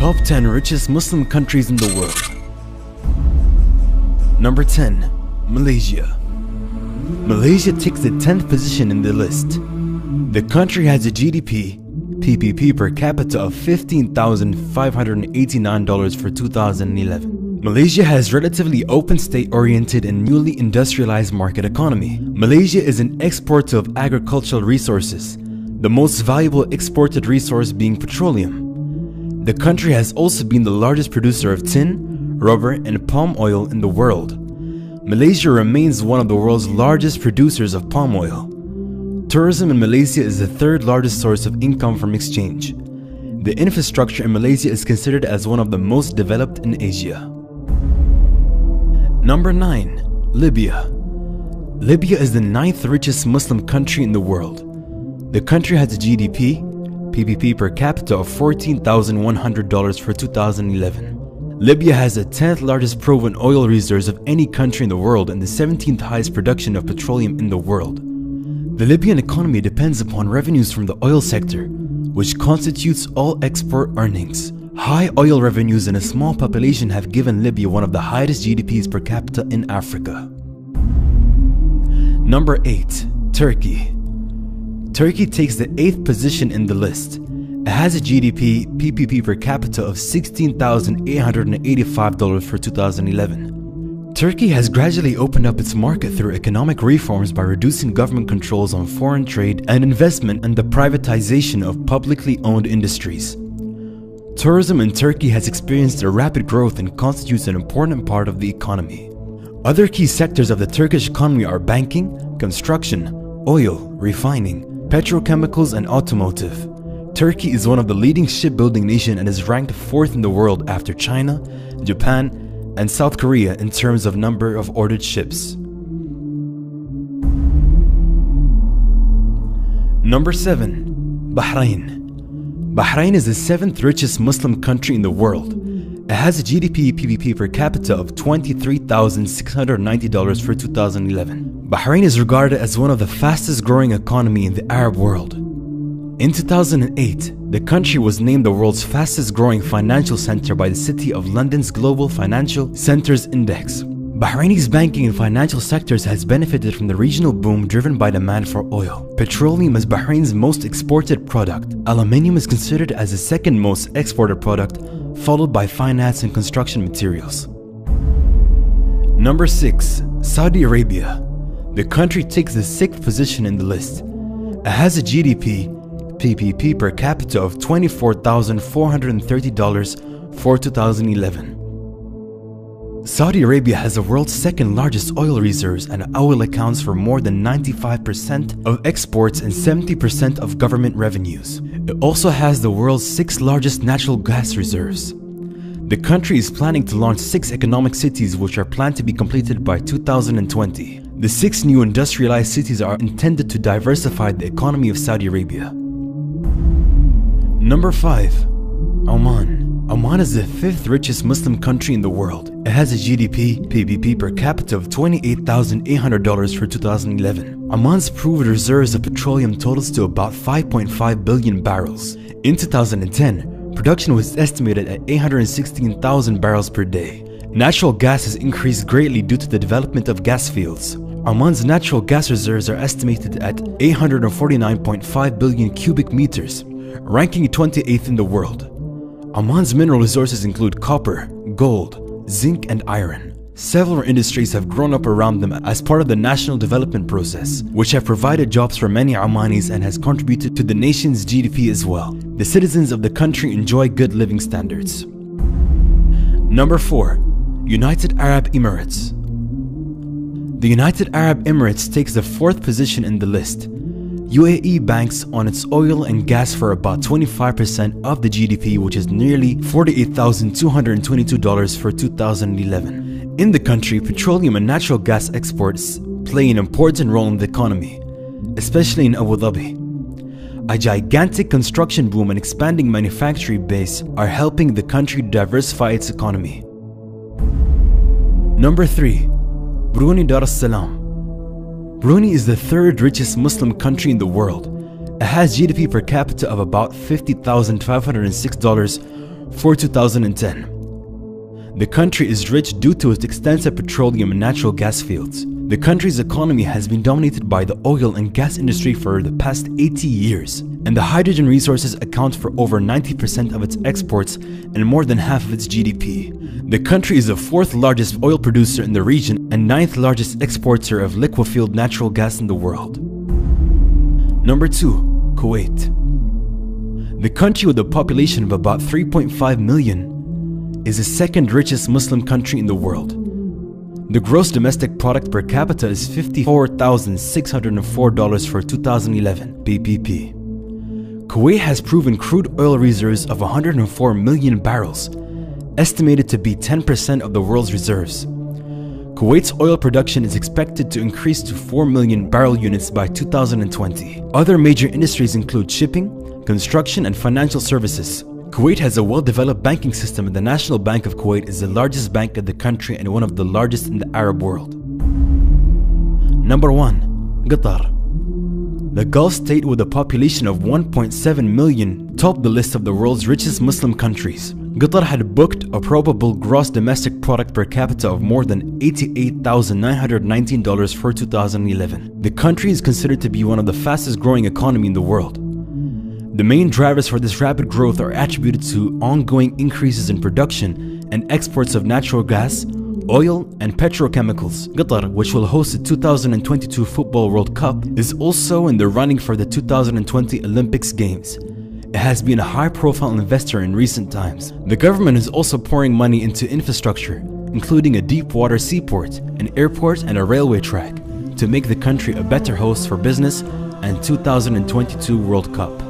Top 10 richest Muslim countries in the world. Number 10. Malaysia. Malaysia takes the 10th position in the list. The country has a GDP PPP per capita of $15,589 for 2011. Malaysia has relatively open state-oriented and newly industrialized market economy. Malaysia is an exporter of agricultural resources, the most valuable exported resource being petroleum. The country has also been the largest producer of tin, rubber, and palm oil in the world. Malaysia remains one of the world's largest producers of palm oil. Tourism in Malaysia is the third largest source of income from exchange. The infrastructure in Malaysia is considered as one of the most developed in Asia. Number 9. Libya. Libya is the 9th richest Muslim country in the world. The country has a GDP PPP per capita of $14,100 for 2011. Libya has the 10th largest proven oil reserves of any country in the world and the 17th highest production of petroleum in the world. The Libyan economy depends upon revenues from the oil sector, which constitutes all export earnings. High oil revenues and a small population have given Libya one of the highest GDPs per capita in Africa. Number 8. Turkey. Turkey takes the 8th position in the list. It has a GDP PPP per capita of $16,885 for 2011. Turkey has gradually opened up its market through economic reforms by reducing government controls on foreign trade and investment and the privatization of publicly owned industries. Tourism in Turkey has experienced a rapid growth and constitutes an important part of the economy. Other key sectors of the Turkish economy are banking, construction, oil, refining, petrochemicals, and automotive. Turkey is one of the leading shipbuilding nations and is ranked 4th in the world after China, Japan, and South Korea in terms of number of ordered ships. Number 7. Bahrain. Bahrain is the 7th richest Muslim country in the world. It has a GDP PPP per capita of $23,690 for 2011. Bahrain is regarded as one of the fastest growing economy in the Arab world. In 2008, the country was named the world's fastest growing financial center by the City of London's Global Financial Centers Index. Bahraini's banking and financial sectors has benefited from the regional boom driven by demand for oil. Petroleum is Bahrain's most exported product. Aluminium is considered as the second most exported product, followed by finance and construction materials. Number 6. Saudi Arabia. The country takes the 6th position in the list. It has a GDP PPP per capita of $24,430 for 2011. Saudi Arabia has the world's 2nd largest oil reserves, and oil accounts for more than 95% of exports and 70% of government revenues. It also has the world's 6th largest natural gas reserves. The country is planning to launch 6 economic cities which are planned to be completed by 2020. The 6 new industrialized cities are intended to diversify the economy of Saudi Arabia. Number 5. Oman. Oman is the 5th richest Muslim country in the world. It has a GDP PPP per capita of $28,800 for 2011. Oman's proved reserves of petroleum totals to about 5.5 billion barrels. In 2010, production was estimated at 816,000 barrels per day. Natural gas has increased greatly due to the development of gas fields. Oman's natural gas reserves are estimated at 849.5 billion cubic meters, ranking 28th in the world. Oman's mineral resources include copper, gold, zinc, and iron. Several industries have grown up around them as part of the national development process, which have provided jobs for many Omanis and has contributed to the nation's GDP as well. The citizens of the country enjoy good living standards. Number 4. United Arab Emirates. The United Arab Emirates takes the 4th position in the list. UAE banks on its oil and gas for about 25% of the GDP, which is nearly $48,222 for 2011. In the country, petroleum and natural gas exports play an important role in the economy, especially in Abu Dhabi. A gigantic construction boom and expanding manufacturing base are helping the country diversify its economy. Number 3. Brunei Darussalam. Brunei is the 3rd richest Muslim country in the world. It has GDP per capita of about $50,506 For 2010, the country is rich due to its extensive petroleum and natural gas fields. The country's economy has been dominated by the oil and gas industry for the past 80 years, and the hydrogen resources account for over 90% of its exports and more than half of its GDP. The country is the fourth largest oil producer in the region and ninth largest exporter of liquefied natural gas in the world. Number 2. Kuwait. The country, with a population of about 3.5 million, is the second richest Muslim country in the world. The gross domestic product per capita is $54,604 for 2011 PPP. Kuwait has proven crude oil reserves of 104 million barrels, estimated to be 10% of the world's reserves. Kuwait's oil production is expected to increase to 4 million barrel units by 2020. Other major industries include shipping, construction, and financial services. Kuwait has a well-developed banking system, and the National Bank of Kuwait is the largest bank in the country and one of the largest in the Arab world. Number 1. Qatar. The Gulf state, with a population of 1.7 million, topped the list of the world's richest Muslim countries. Qatar had booked a probable gross domestic product per capita of more than $88,919 for 2011. The country is considered to be one of the fastest growing economies in the world. The main drivers for this rapid growth are attributed to ongoing increases in production and exports of natural gas, oil, and petrochemicals. Qatar, which will host the 2022 Football World Cup, is also in the running for the 2020 Olympics Games. It has been a high-profile investor in recent times. The government is also pouring money into infrastructure, including a deep-water seaport, an airport, and a railway track, to make the country a better host for business and 2022 World Cup.